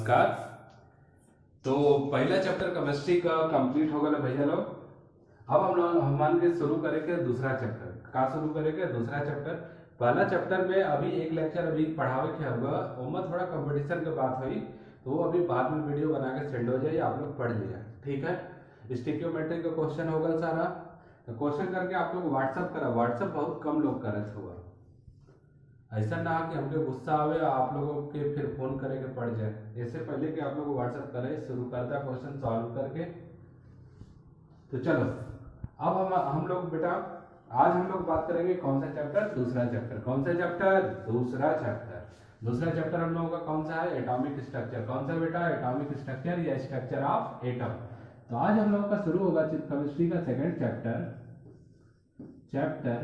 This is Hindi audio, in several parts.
नमस्कार। तो पहला चैप्टर केमिस्ट्री का कंप्लीट हो गया भैया लोग। अब हम लोग मान के शुरू करेंगे दूसरा चैप्टर का शुरू करेंगे दूसरा चैप्टर। पहला चैप्टर में अभी एक लेक्चर अभी पढ़ावे के होगा, उसमें थोड़ा कंपटीशन की बात हुई, तो वो अभी बाद में वीडियो बना के सेंड हो जाए, आप लोग पढ़ लिया, ठीक है। स्टिक्योमेट्री का क्वेश्चन होगा सारा, तो क्वेश्चन करके आप लोग व्हाट्सअप करा। व्हाट्सअप बहुत कम लोग करे हुआ, ऐसा ना कि हमके गुस्सा आवे आप लोगों के फिर फोन करे के पड़ जाए। इससे पहले कि आप लोग व्हाट्सएप करें, शुरू करता क्वेश्चन सॉल्व करके। तो चलो अब हम लोग बेटा आज हम लोग बात करेंगे कौन सा चैप्टर? दूसरा चैप्टर। कौन सा चैप्टर? दूसरा चैप्टर। दूसरा चैप्टर हम लोगों का कौन सा है? Atomic structure. कौन सा बेटा? एटॉमिक स्ट्रक्चर या स्ट्रक्चर ऑफ एटम। तो आज हम लोगों का शुरू होगा केमिस्ट्री का सेकंड चैप्टर, चैप्टर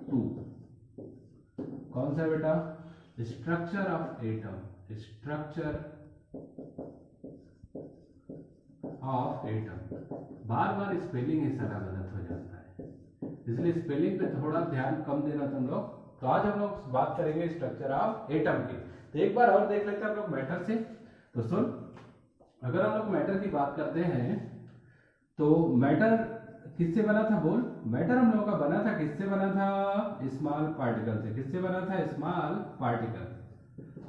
2। कौन सा बेटा? Structure of atom. Structure of atom. बार बार स्पेलिंग ही सारा गलत हो जाता है, इसलिए स्पेलिंग पे थोड़ा ध्यान कम देना तुम लोग। तो आज हम लोग बात करेंगे स्ट्रक्चर ऑफ एटम की। तो एक बार और देख लेते हैं हम लोग मैटर से। तो सुन, अगर हम लोग मैटर की बात करते हैं तो मैटर किससे बना था? बोल। मैटर हम लोगों का बना था, किससे बना था? स्मॉल पार्टिकल से। किससे बना था? Small particle.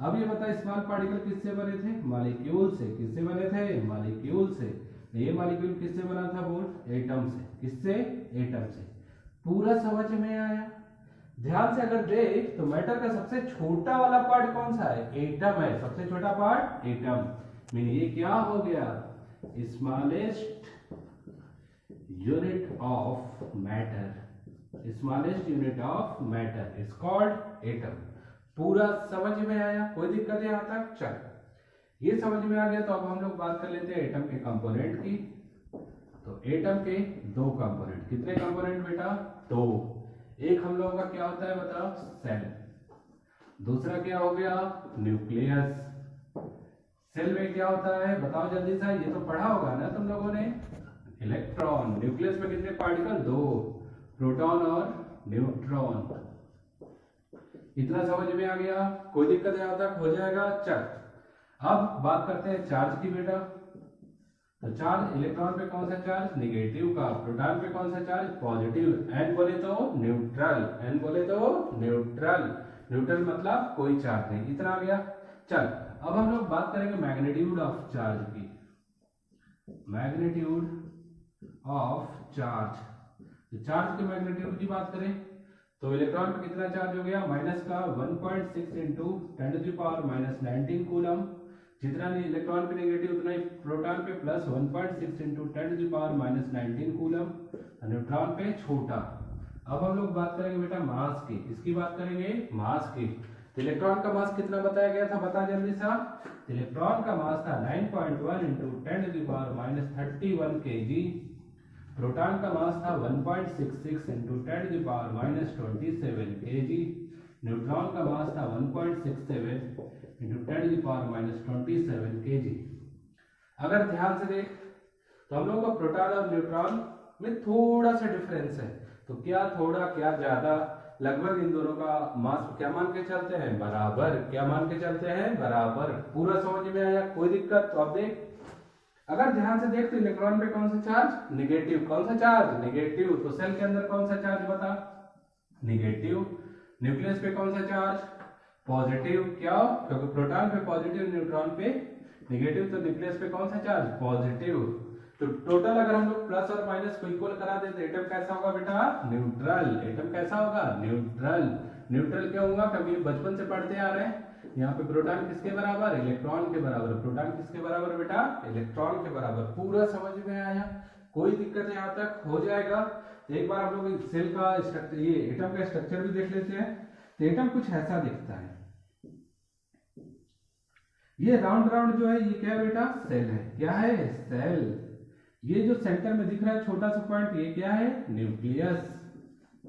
अब ये बता, स्मॉल पार्टिकल किससे बने थे? मॉलिक्यूल से। किससे बने थे? मॉलिक्यूल से। ये मॉलिक्यूल किससे बना था? बोल। एटम से। किससे? एटम से। पूरा समझ में आया? ध्यान से अगर देख तो मैटर का सबसे छोटा वाला पार्ट कौन सा है? एटम है। सबसे छोटा पार्ट एटम। मीन ये क्या हो गया? Smallest unit of matter. smallest unit of matter is called atom. पूरा समझ में आया? कोई दिक्कत है यहाँ तक? चल, ये समझ में आ गया तो अब हम लोग बात कर लेते हैं एटम के कंपोनेंट की। तो एटम के दो कंपोनेंट। कितने कंपोनेंट बेटा? दो। एक हम लोगों का क्या होता है बताओ? सेल। दूसरा क्या हो गया? न्यूक्लियस। सेल में क्या होता है बताओ जल्दी सा, ये तो पढ़ा होगा ना तुम लोगों ने? इलेक्ट्रॉन। न्यूक्लियस में कितने पार्टिकल? दो, प्रोटॉन और न्यूट्रॉन। इतना समझ में आ गया? कोई दिक्कत यहाँ तक? हो जाएगा। चल, अब बात करते हैं चार्ज की बेटा। तो चार्ज, इलेक्ट्रॉन पे कौन सा चार्ज? निगेटिव का। प्रोटॉन पे कौन सा चार्ज? पॉजिटिव। एन बोले तो न्यूट्रल। एन बोले तो न्यूट्रल। न्यूट्रल मतलब कोई चार्ज नहीं। इतना आ गया। चल, अब हम लोग बात करेंगे मैग्नीट्यूड ऑफ चार्ज की। Magnitude of charge. तो चार्ज के मैग्नीट्यूड की बात करें तो इलेक्ट्रॉन पे कितना चार्ज हो गया? माइनस का 1.6 इंटू 10⁻⁻19 कूलम। जितना नहीं इलेक्ट्रॉन पे नेगेटिव उतना ही प्रोटॉन पे प्लस 1.6 इंटू 10⁻⁻19 कूलम। न्यूट्रॉन पे छोटा। अब हम लोग बात करेंगे बेटा मास की। इसकी बात करेंगे मास की। तो इलेक्ट्रॉन का मास कितना बताया गया था? बता जल्दी सा। इलेक्ट्रॉन का मास था 9.1 इंटू 10⁻31 kg। प्रोटॉन का मास था 1.66 इंटू 10⁻27 kg। न्यूट्रॉन का मास था 1.67 इंटू 10⁻27 kg। अगर ध्यान से देख तो हम लोग का प्रोटॉन और न्यूट्रॉन में थोड़ा सा डिफरेंस है। तो क्या थोड़ा क्या ज्यादा? लगभग इन दोनों का मास क्या मान के चलते हैं? बराबर। क्या मान के चलते हैं? बराबर। पूरा समझ में आया? कोई दिक्कत? तो अब देख, अगर ध्यान से देख तो इलेक्ट्रॉन पे कौन सा चार्ज? निगेटिव। कौन सा चार्ज? निगेटिव। तो सेल के अंदर कौन सा चार्ज बता? निगेटिव। न्यूक्लियस पे कौन सा चार्ज? पॉजिटिव। क्या? क्योंकि प्रोटॉन पे पॉजिटिव, न्यूट्रॉन पे निगेटिव, तो न्यूक्लियस पे कौन सा चार्ज? पॉजिटिव। तो टोटल अगर हम लोग प्लस और माइनस को इक्वल करा दे तो एटम कैसा होगा बेटा? न्यूट्रल। एटम कैसा होगा? न्यूट्रल। न्यूट्रल क्यों होगा? क्योंकि बचपन से पढ़ते आ रहे हैं। यहाँ पे प्रोटॉन किसके बराबर? इलेक्ट्रॉन के बराबर। प्रोटॉन किसके बराबर बेटा? इलेक्ट्रॉन के बराबर। पूरा समझ में आया? कोई दिक्कत यहाँ तक? हो जाएगा। एक बार हम लोग सेल का स्ट्रक्चर, ये एटम का स्ट्रक्चर भी देख लेते हैं। तो एटम कुछ ऐसा दिखता है। ये राउंड राउंड जो है ये क्या है बेटा? सेल है। क्या है? सेल। ये जो सेंटर में दिख रहा है छोटा सा पॉइंट, ये क्या है? न्यूक्लियस।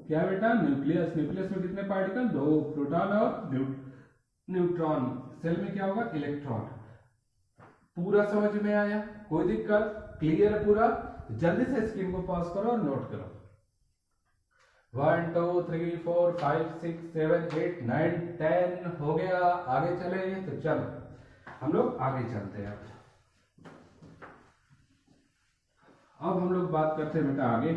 क्या बेटा? न्यूक्लियस। न्यूक्लियस में कितने पार्टिकल? दो, प्रोटॉन और न्यूट्रॉन। सेल में क्या होगा? इलेक्ट्रॉन। पूरा समझ में आया? कोई दिक्कत? क्लियर है पूरा? जल्दी से स्क्रीन को पॉज करो और नोट करो। 1 2 3 4 5 6 7 8 9 10 हो गया। आगे चले तो चलो हम लोग आगे चलते हैं। अब हम लोग बात करते हैं बेटा आगे।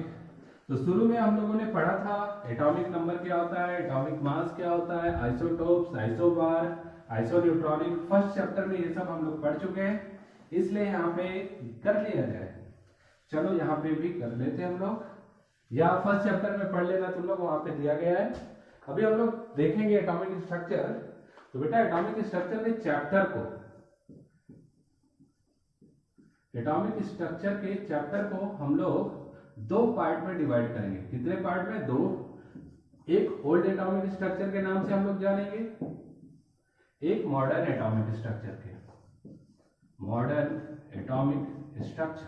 तो शुरू में हम लोगों ने पढ़ा था एटॉमिक नंबर क्या होता है, एटॉमिक मास क्या होता है, आइसोटोप्स, आइसोबार, आइसोन्यूट्रॉनिक। फर्स्ट चैप्टर में ये सब हम लोग पढ़ चुके हैं, इसलिए यहाँ पे कर लिया जाए। चलो यहाँ पे भी कर लेते हैं हम लोग, या फर्स्ट चैप्टर में पढ़ लेना तुम लोग, वहां पे दिया गया है। अभी हम लोग देखेंगे एटॉमिक स्ट्रक्चर। तो बेटा एटॉमिक स्ट्रक्चर के चैप्टर को, एटॉमिक स्ट्रक्चर के चैप्टर को हम लोग दो पार्ट में डिवाइड करेंगे। कितने पार्ट में? दो। एक ओल्ड एटॉमिक स्ट्रक्चर के नाम से हम लोग जानेंगे, एक मॉडर्न एटॉमिक स्ट्रक्चर के, मॉडर्न एटॉमिक स्ट्रक्चर।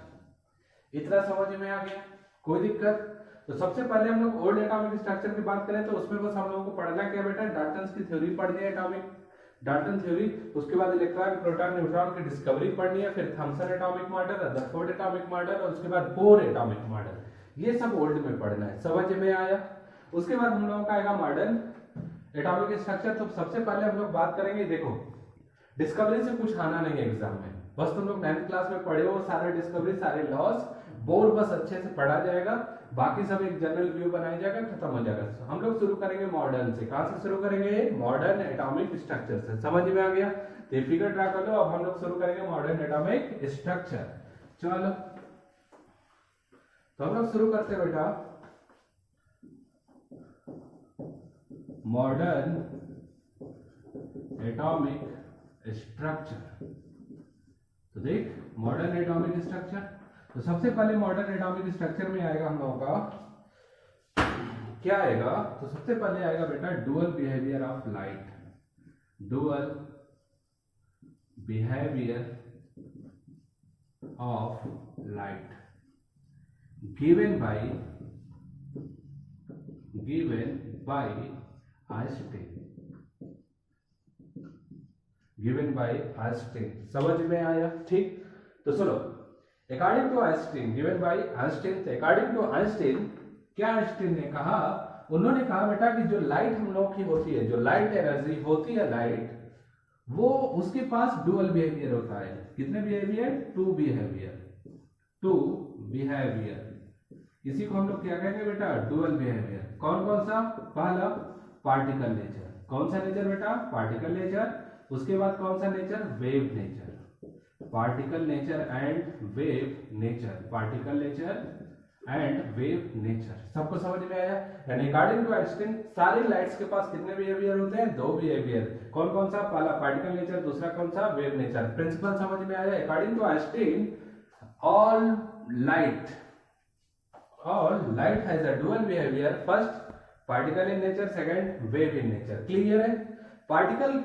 इतना समझ में आ गया? कोई दिक्कत? तो सबसे पहले हम लोग ओल्ड एटॉमिक स्ट्रक्चर की बात करें तो उसमें बस हम लोगों को पढ़ना क्या बेटा, डाल्टन्स की थ्योरी पढ़नी है, एटॉमिक डाल्टन थ्योरी। उसके बाद इलेक्ट्रॉन, प्रोटॉन, न्यूट्रॉन की डिस्कवरी पढ़नी है, फिर Thomson atomic model, Rutherford atomic model, और उसके बाद बोर एटॉमिक मॉडल। ये सब ओल्ड में पढ़ना है, समझ में आया? उसके बाद हम लोगों का आएगा मॉडर्न एटॉमिक स्ट्रक्चर। तो सबसे पहले हम लोग बात करेंगे, देखो डिस्कवरी से कुछ आना नहीं है एग्जाम में, बस तुम लोग 9th क्लास में पढ़े हो सारे डिस्कवरी, सारे लॉस, बोर बस अच्छे से पढ़ा जाएगा, बाकी सब एक जनरल व्यू बनाया जाएगा, खत्म हो जाएगा। हम लोग शुरू करेंगे मॉडर्न से। कहां से शुरू करेंगे? मॉडर्न एटॉमिक स्ट्रक्चर से। समझ में आ गया? तो फिगर ड्रा कर लो। अब हम लोग शुरू करेंगे मॉडर्न एटॉमिक स्ट्रक्चर। चलो तो हम लोग शुरू करते हैं बेटा मॉडर्न एटॉमिक स्ट्रक्चर। तो देख मॉडर्न एटॉमिक स्ट्रक्चर, तो सबसे पहले मॉडर्न एटॉमिक स्ट्रक्चर में आएगा हम लोगों का क्या आएगा? तो सबसे पहले आएगा बेटा dual behaviour of light, dual behaviour of light given by Einstein, given by Einstein. समझ में आया? ठीक। तो सुनो, according to Einstein, given by Einstein, according to Einstein, क्या आइंस्टाइन ने कहा? उन्होंने कहा बेटा कि जो लाइट हम लोग की होती है, जो लाइट एनर्जी होती है लाइट, वो उसके पास डुअल बिहेवियर होता है। कितने behaviour? Two behaviour, two behaviour. इसी को हम लोग क्या कहेंगे बेटा? Dual behaviour. कौन कौन सा? पहला पार्टिकल नेचर। कौन सा नेचर बेटा? Particle nature. उसके बाद कौन सा nature? Wave nature. Particle nature and wave nature, particle nature and wave nature. सबको समझ में आया? यानी अकॉर्डिंग टू आइंस्टाइन सारी लाइट्स के पास कितने बिहेवियर होते हैं? दो बिहेवियर। कौन कौन सा? पहला पार्टिकल नेचर, दूसरा कौन सा? Wave nature. प्रिंसिपल समझ में आया? According to Einstein all light has a dual behaviour, first particle in nature, second wave in nature. Clear है? पार्टिकल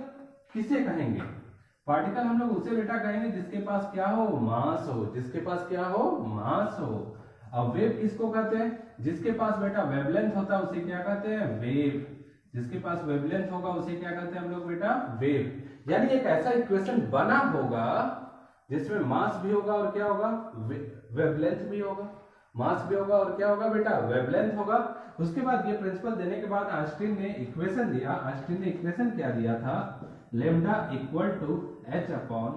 किसे कहेंगे? पार्टिकल हम लोग उसे बेटा कहेंगे जिसके पास क्या हो? मास हो। जिसके पास क्या हो? मास हो। अब वेव किसको कहते हैं? जिसके पास बेटा वेवलेंथ होता है उसे क्या कहते हैं? वेव। जिसके पास वेवलेंथ होगा उसे क्या कहते हैं हम लोग बेटा? वेव। यानी एक ऐसा इक्वेशन बना होगा जिसमें मास भी होगा और क्या होगा? वेवलेंथ भी होगा। मास भी होगा और क्या होगा बेटा? वेवलेंथ होगा। उसके बाद ये प्रिंसिपल देने के बाद आइंस्टाइन ने इक्वेशन दिया। आइंस्टाइन ने इक्वेशन क्या दिया था? Lambda equal to H upon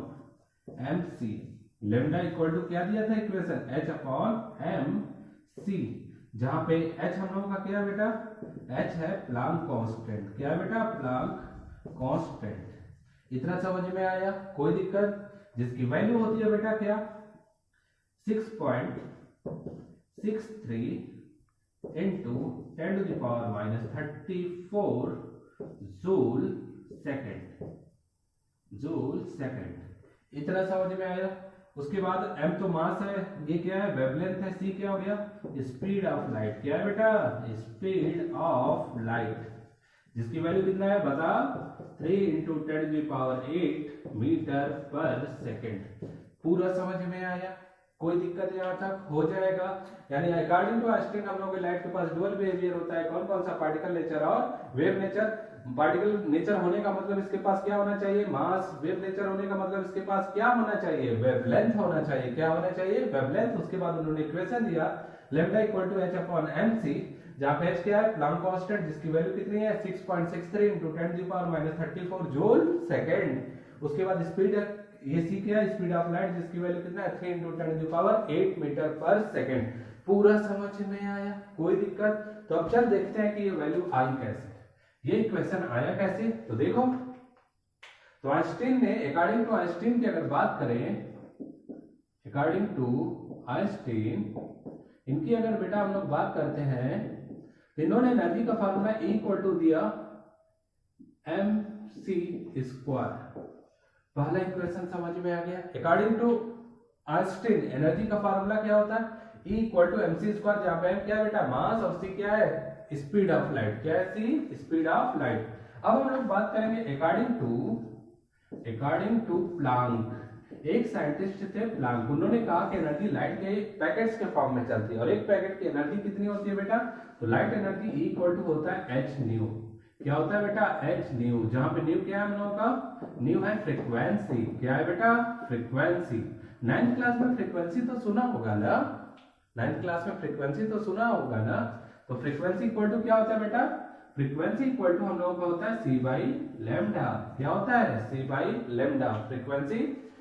M C. Lambda equal to क्या दिया था equation? H upon M C, जहां पे एच हम लोगों का क्या है बेटा? एच है प्लांक कांस्टेंट। क्या है बेटा? Planck constant. इतना समझ में आया? कोई दिक्कत? जिसकी वैल्यू होती है बेटा क्या? 6.63 into 10 to the power minus 34 joule second. इतना समझ में आया? उसके बाद m तो मास है, ये क्या है? वेवलेंथ है, c क्या हो गया? Speed of light. क्या है बेटा? स्पीड ऑफ लाइट, जिसकी वैल्यू कितना है बता? 3 into 10 to the power 8 metre पर सेकंड। पूरा समझ में आया? कोई दिक्कत यहाँ तक? हो जाएगा। यानी अकॉर्डिंग टू आइंस्टाइन हम लोग के लाइट के पास डुअल बिहेवियर होता है। कौन कौन सा? पार्टिकल नेचर और वेव नेचर। पार्टिकल नेचर होने का मतलब इसके पास क्या होना चाहिए? मास। वेव नेचर होने का मतलब इसके पास क्या होना चाहिए? वेवलेंथ होना चाहिए। क्या होना चाहिए? वेवलेंथ। उसके बाद उन्होंने इक्वेशन दिया lambda equal to H upon M C, जहां पे एच क्या है? प्लांक कांस्टेंट, जिसकी वैल्यू कितनी है? 6.63 into 10 to the power minus 34 joule second. उसके बाद स्पीड ये सी क्या है, स्पीड ऑफ लाइट, जिसकी वैल्यू कितना है 3 × 10⁸ मीटर पर सेकेंड। पूरा समझ में आया, कोई दिक्कत? तो अब चल देखते हैं कि ये वैल्यू आई कैसे, ये इक्वेशन आया कैसे। तो देखो, तो आइंस्टीन ने, अकॉर्डिंग टू आइंस्टीन की अगर बात करें, अकॉर्डिंग टू आइंस्टीन, इनकी अगर बेटा हम लोग बात करते हैं, तो इन्होंने एनर्जी का फार्मूला इक्वल टू दिया mc²। पहला इक्वेशन समझ में आ गया। अकॉर्डिंग टू आइंस्टीन एनर्जी का फार्मूला क्या होता है, E = mc², जहां पे m क्या है बेटा, मास, और c क्या है, स्पीड ऑफ लाइट। क्या है c? Speed of light. अब हम लोग बात करेंगे अकॉर्डिंग टू प्लांक। एक साइंटिस्ट थे प्लांक, उन्होंने कहा कि एनर्जी लाइट के पैकेट्स के फॉर्म में चलती है, और एक पैकेट की एनर्जी कितनी होती है बेटा, तो लाइट एनर्जी इक्वल टू होता है h न्यू। क्या होता है बेटा, h न्यू, जहां पे न्यू क्या है हम लोगों का, न्यू है फ्रीक्वेंसी। क्या है बेटा, फ्रीक्वेंसी। 9th क्लास में फ्रीक्वेंसी तो सुना होगा ना, 9th क्लास में फ्रीक्वेंसी तो सुना होगा ना। तो फ्रीक्वेंसी इक्वल टू क्या होता है बेटा, फ्रीक्वेंसी इक्वल टू हम लोगों का होता है c/λ। क्या होता है, c/λ। फ्रीक्वेंसी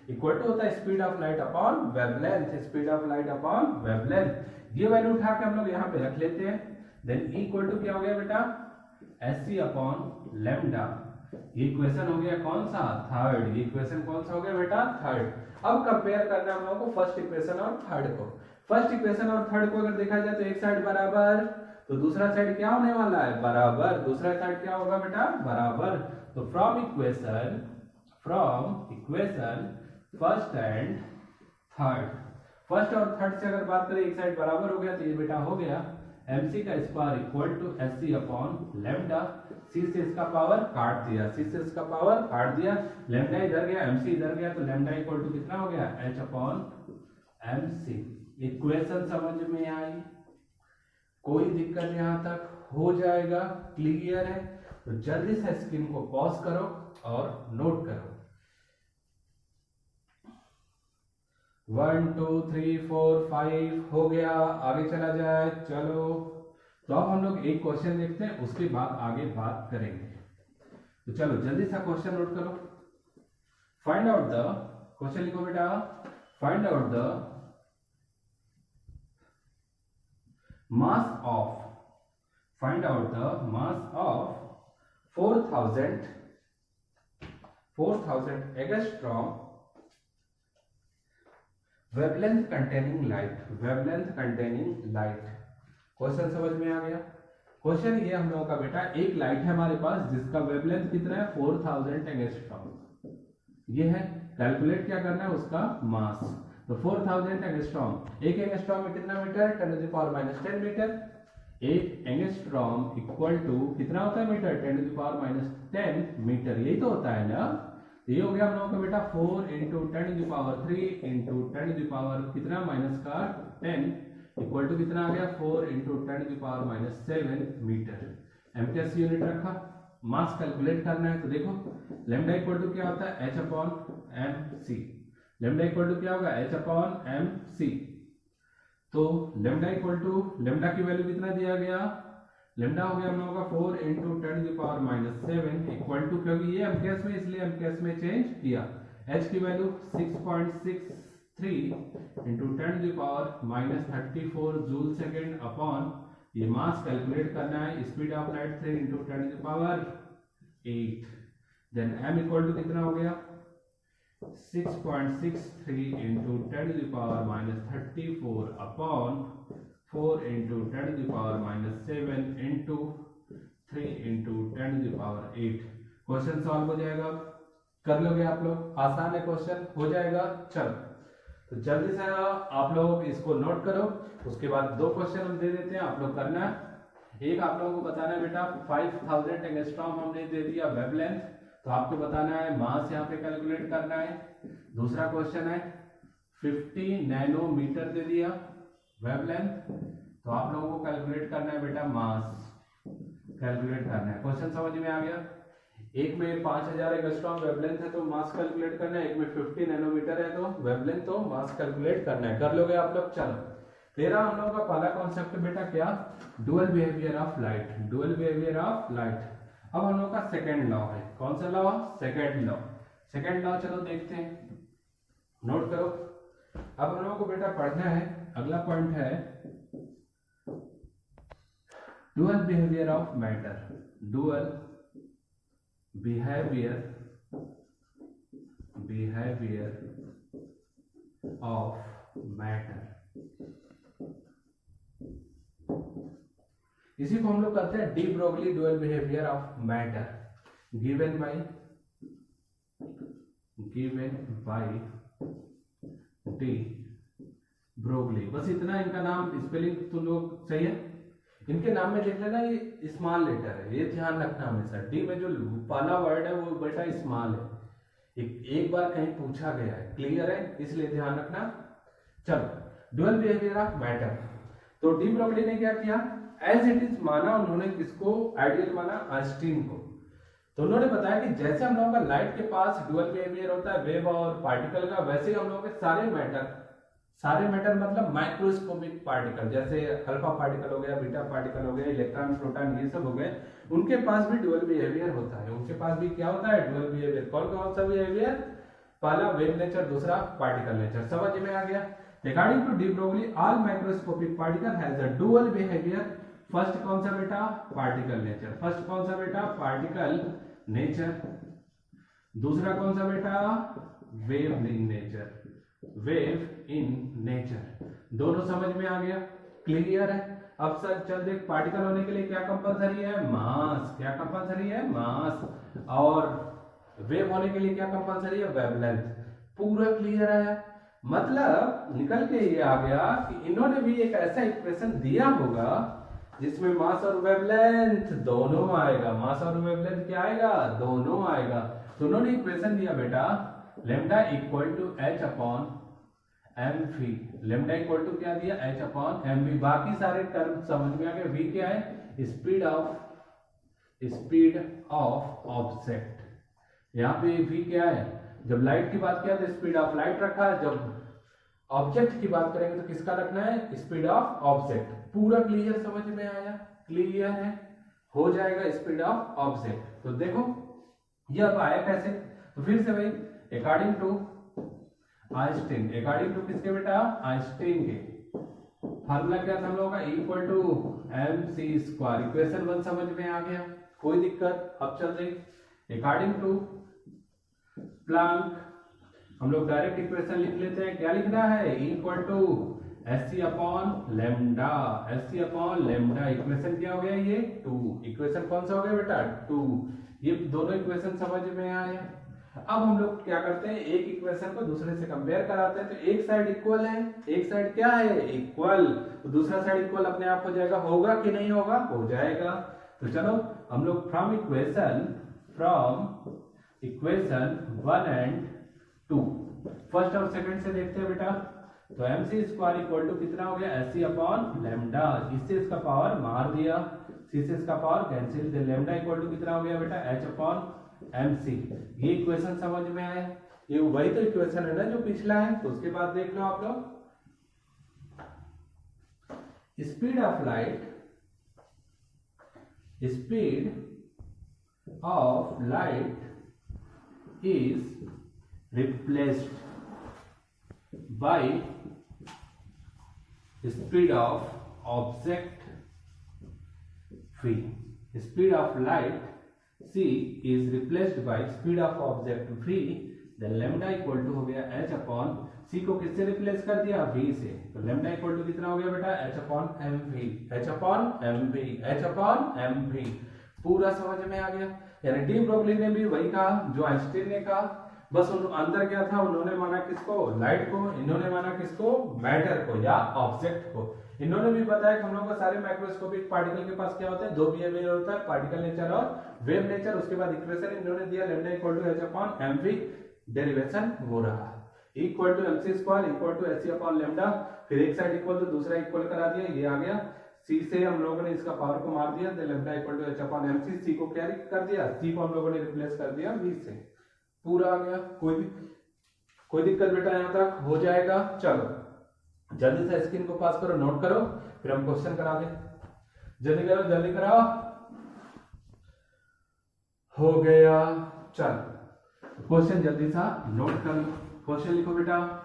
इक्वल टू होता है speed of light upon wavelength, speed of light upon wavelength. ये वैल्यू उठा के हम लोग यहाँ पे रख लेते हैं। देन इक्वल टू क्या हो गया बेटा, sc/λ। ये इक्वेशन हो गया कौन सा, थर्ड। ये इक्वेशन कौन सा हो गया बेटा, थर्ड। अब कंपेयर करना है हम लोगों को फर्स्ट इक्वेशन और थर्ड को। फर्स्ट इक्वेशन और थर्ड को अगर देखा जाए तो एक साइड बराबर, तो दूसरा साइड क्या होने वाला है, बराबर। दूसरा साइड क्या होगा बेटा, बराबर। तो from equation first and third, first और थर्ड से अगर बात करें, एक साइड बराबर हो गया, तो ये बेटा हो गया mc² equal to sc/λ। c से इसका पावर काट दिया, c से इसका पावर काट दिया, लैम्डा इधर गया, mc इधर गया, तो लैम्डा इक्वल टू कितना हो गया, h/mc। इक्वेशन समझ में आई, कोई दिक्कत यहां तक, हो जाएगा, क्लियर है। तो जल्दी से स्क्रीन को पॉज करो और नोट करो। 1 2 3 4 5 हो गया, आगे चला जाए, चलो। तो अब हम लोग एक क्वेश्चन देखते हैं, उसके बाद आगे बात करेंगे। तो चलो जल्दी सा क्वेश्चन नोट करो। फाइंड आउट द, क्वेश्चन लिखो बेटा, find out the mass of, find out the mass of 4000 angstrom wavelength containing light, wavelength containing light. Question समझ में आ गया। क्वेश्चन ये हम लोगों का बेटा, एक लाइट है हमारे पास जिसका वेवलेंथ कितना है, 4000 एंगस्ट्रॉम। ये है, कैलकुलेट क्या करना है, उसका मास। तो 4000 एंगस्ट्रॉम, एक एंगस्ट्रॉम में कितना मीटर, 10⁻⁻10 मीटर। एक एंगस्ट्रॉम इक्वल टू कितना होता है मीटर, 10⁻10 मीटर। यही तो होता है ना। ये हो गया हम लोगों का बेटा 4 × 10⁻³ × 10⁻, कितना माइनस का 10 इक्वल टू कितना आ गया, 4 × 10⁻7 मीटर। एम्पियर्स यूनिट रखा, मास कैलकुलेट करना है। तो देखो लैम्डा इक्वल टू क्या होता है, h/mc। लैम्डा इक्वल टू क्या होगा, h/mc। तो लैम्डा इक्वल टू, लैम्डा की वैल्यू कितना दिया गया, लैम्डा हो गया हम लोगों का 4 × 10⁻7 इक्वल टू, क्योंकि ये एम्पियर्स में, इसलिए एम्पियर्स में चेंज किया। h की वैल्यू 6.63 × 10⁻34 जूल सेकेंड अपॉन, ये मास कैलकुलेट करना है, speed of light 3 × 10⁸8। Then m equal to कितना हो गया, 6.63 × 10⁻34 अपॉन 4 × 10⁻7 इंटू 3 × 10⁸8। क्वेश्चन सॉल्व हो जाएगा, कर लोगे आप लोग, आसान है क्वेश्चन, हो जाएगा। चलो तो जल्दी से आप लोग इसको नोट करो, उसके बाद दो क्वेश्चन हम दे देते हैं, आप लोग करना है। एक आप लोगों को बताना है बेटा 5000 एंगस्ट्रॉम हमने दे दिया वेवलेंथ, तो आपको बताना है मास यहाँ पे कैलकुलेट करना है। दूसरा क्वेश्चन है 50 नैनोमीटर दे दिया वेवलेंथ, तो आप लोगों को कैलकुलेट करना है बेटा मास कैलकुलेट करना है। क्वेश्चन समझ में आ गया। एक में 5000 एंगस्ट्रॉम वेवलेंथ है तो मास कैलकुलेट करना है, एक में 50 नैनोमीटर है तो वेवलेंथ, तो मास कैलकुलेट करना है। कर लोगे आप लोग। चलो तेरा हम लोगों का पहला कॉन्सेप्ट बेटा क्या, dual behaviour of light, dual behaviour of light. अब हम लोग का सेकंड लॉ है, कौन सा law, second law. Second law चलो देखते हैं। नोट करो। अब हम लोगों को बेटा पढ़ना है, अगला पॉइंट है dual behaviour of matter. Dual behaviour of matter, इसी को हम लोग करते हैं de Broglie dual behaviour of matter given by de Broglie. बस इतना, इनका नाम स्पेलिंग तुम लोग सही है, इनके नाम में देख लेना ये स्मॉल लेटर है, ये ध्यान रखना हमेशा। डी में जो पहला वर्ड है वो बेटा स्मॉल है, एक बार कहीं पूछा गया है, क्लियर है, इसलिए ध्यान रखना। चलो डुअल बिहेवियर ऑफ मैटर, तो डी ब्रोगली ने क्या किया, एज इट इज माना उन्होंने, किसको आइडियल माना, आइंस्टीन को। तो उन्होंने बताया कि जैसे हम लोगों का लाइट के पास डुअल बिहेवियर होता है वेव और पार्टिकल का, वैसे हम लोगों के सारे मैटर मतलब माइक्रोस्कोपिक पार्टिकल, जैसे अल्फा पार्टिकल हो गया, बीटा पार्टिकल हो गया, इलेक्ट्रॉन प्रोटॉन ये सब हो गए, उनके पास भी डुअल बिहेवियर होता है। उनके पास भी क्या होता है, डुअल बिहेवियर। कौन सा बिहेवियर, पहला वेव नेचर, दूसरा पार्टिकल नेचर। समझ में आ गया। According to de Broglie all microscopic particle has a dual behaviour. First कौन सा बेटा, पार्टिकल नेचर। फर्स्ट कौन सा बेटा, पार्टिकल नेचर। दूसरा कौन सा बेटा, wave in nature, wave in nature. दोनों समझ में आ गया, क्लियर है। अब सर चल देख, पार्टिकल होने के लिए क्या कंपलसरी है, मास। क्या कंपलसरी है, मास। और वेव होने के लिए क्या कंपलसरी है, वेवलेंथ। पूरा क्लियर आया, मतलब निकल के ये आ गया कि इन्होंने भी एक ऐसा इक्वेशन दिया होगा जिसमें मास और वेवलेंथ दोनों आएगा। मास और वेवलेंथ क्या आएगा, दोनों आएगा। तो उन्होंने इक्वेशन दिया बेटा lambda equal to H upon M V. Lambda equal to क्या दिया, एच अपॉन एम वी। बाकी सारे टर्म समझ में आ गए। वी क्या है, स्पीड ऑफ ऑब्जेक्ट। यहाँ पे वी क्या है, जब लाइट की बात किया तो स्पीड ऑफ लाइट रखा है, जब ऑब्जेक्ट की बात करेंगे तो किसका रखना है, स्पीड ऑफ ऑब्जेक्ट। पूरा क्लियर समझ में आया, क्लियर है, हो जाएगा स्पीड ऑफ ऑब्जेक्ट। तो देखो ये अब आया कैसे, तो फिर से भाई according to Einstein, according to किसके बेटा, आइंस्टीन के। फार्मूला क्या था हम लोगों का, equal to M C square. Equation 1 समझ में आ गया, कोई दिक्कत। अब चल रही अकॉर्डिंग टू प्लैंक, हम लोग डायरेक्ट इक्वेशन लिख लेते हैं। क्या लिखना है, equal to S C upon lambda. S C upon lambda, equation क्या हो गया, ये 2। इक्वेशन कौन सा हो गया बेटा, 2। ये दोनों इक्वेशन समझ में आया। अब हम लोग क्या करते हैं, एक इक्वेशन को दूसरे से कंपेयर कराते हैं। तो एक साइड इक्वल है, एक साइड क्या है, इक्वल, तो दूसरा साइड इक्वल अपने आप हो जाएगा। होगा कि नहीं होगा, हो जाएगा। तो चलो हम लोग फ्रॉम इक्वेशन 1 एंड 2 फर्स्ट और सेकंड से देखते हैं बेटा। तो M C square equal to कितना हो गया, एस सी अपॉन लेमडा। इससे इसका पावर मार दिया, सी से इसका power cancel. Lambda equal to कितना हो गया बेटा, एच अपॉन एम सी। ये इक्वेशन समझ में आया, ये वही तो इक्वेशन है ना जो पिछला है। तो उसके बाद देख लो आप लोग, speed of light is replaced by speed of object v. Speed of light c is replaced by speed of object v. then lambda equal to हो गया h upon c को किससे रिप्लेस कर दिया, v से। तो lambda equal to कितना हो गया बेटा, h upon mv। h upon mv, h upon mv। पूरा समझ में आ गया। यानी डी ब्रोगली ने भी वही कहा जो आइंस्टीन ने कहा, बस अंदर क्या था, उन्होंने माना किसको, लाइट को, इन्होंने माना किसको, मैटर को या ऑब्जेक्ट को। इन्होंने भी बताया कि हम लोग को सारे माइक्रोस्कोपिक पार्टिकल के पास क्या होता है, दो बिहेवियर होता है, पार्टिकल नेचर और वेव नेचर। उसके बाद इक्वेशन इन्होंने दिया lambda equal to H upon MV, derivation हो रहा है equal to MC square equal to HC upon lambda. फिर एक साइड इक्वल तो दूसरा इक्वल करा दिया, ये आ गया। सी से हम लोगों ने इसका पावर को मार दिया, lambda equal to H upon MC. C को क्या कर दिया, सी को हम लोगों ने रिप्लेस कर दिया वी से। पूरा आ गया, कोई दिक्कत बेटा, यहां तक हो जाएगा। चलो जल्दी से स्क्रीन को पास करो, नोट करो, फिर हम क्वेश्चन करा दें। जल्दी करो, जल्दी कराओ। हो गया, चल क्वेश्चन जल्दी सा नोट कर लो। क्वेश्चन लिखो बेटा।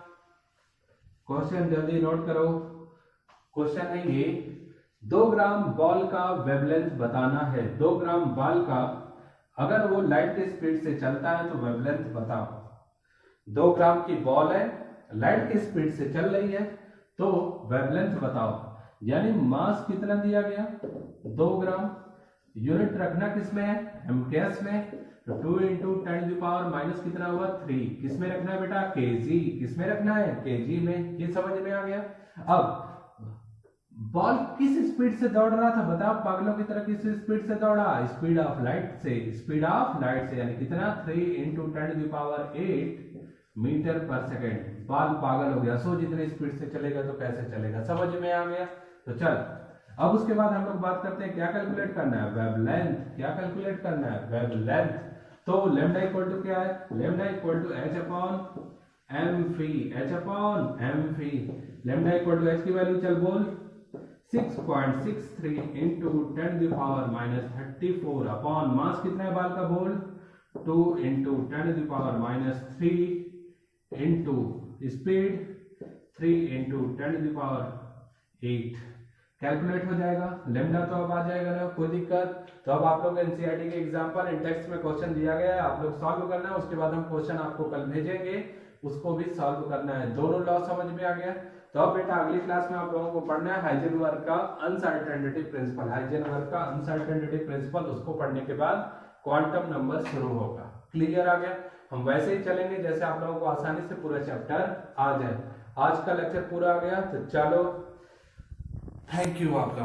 क्वेश्चन जल्दी नोट करो। क्वेश्चन है ये, 2 ग्राम बॉल का वेवलेंथ बताना है। 2 ग्राम बॉल का अगर वो लाइट की स्पीड से चलता है तो वेवलेंथ बताओ। 2 ग्राम की बॉल है, लाइट की स्पीड से चल रही है, तो वेवलेंथ बताओ। यानी मास कितना दिया गया 2 ग्राम, यूनिट रखना किसमें है एमकेएस में, तो 2 इंटू 10 माइनस कितना हुआ 3, किसमें रखना है बेटा केजी, किसमें रखना है केजी में। ये समझ में आ गया। अब बॉल किस स्पीड से दौड़ रहा था बताओ, पागलों की तरह किस स्पीड से दौड़ा, स्पीड ऑफ लाइट से, स्पीड ऑफ लाइट से, यानी कितना 3 इंटू 10⁸ मीटर पर सेकेंड। बॉल पागल हो गया, सो जितनी स्पीड से चलेगा तो कैसे चलेगा, समझ में आ गया। तो चल अब उसके बाद हम लोग बात करते हैं क्या कैलकुलेट करना है, वेवलेंथ। क्या कैलकुलेट करना है वेवलेंथ। तो लैम्डा इक्वल टू क्या है, lambda equal to h upon M V, h upon M V. Lambda equal to h की वैल्यू चल बोल 6.63 इंटू 10⁻34 अपॉन मास कितना है बाल का बोल 2 into 10⁻³ into speed 3 into 10⁸ calculate हो जाएगा। लेमडा तो अब आ जाएगा ना, कोई दिक्कत। तो अब आप लोग एनसीईआरटी के एग्जांपल इन टेक्स्ट में क्वेश्चन दिया गया है, आप लोग सॉल्व करना है। उसके बाद हम क्वेश्चन आपको कल भेजेंगे, उसको भी सॉल्व करना है। दोनों लॉ समझ में आ गया। तो अब बेटा अगली क्लास में आप लोगों को पढ़ना है हाइजेनबर्ग का अनसर्टेनिटी प्रिंसिपल, हाइजेनबर्ग का अनसर्टेनिटी प्रिंसिपल। उसको पढ़ने के बाद क्वांटम नंबर शुरू होगा। क्लियर आ गया। हम वैसे ही चलेंगे जैसे आप लोगों को आसानी से पूरा चैप्टर आ जाए। आज का लेक्चर पूरा आ गया, तो चलो थैंक यू आप लोग।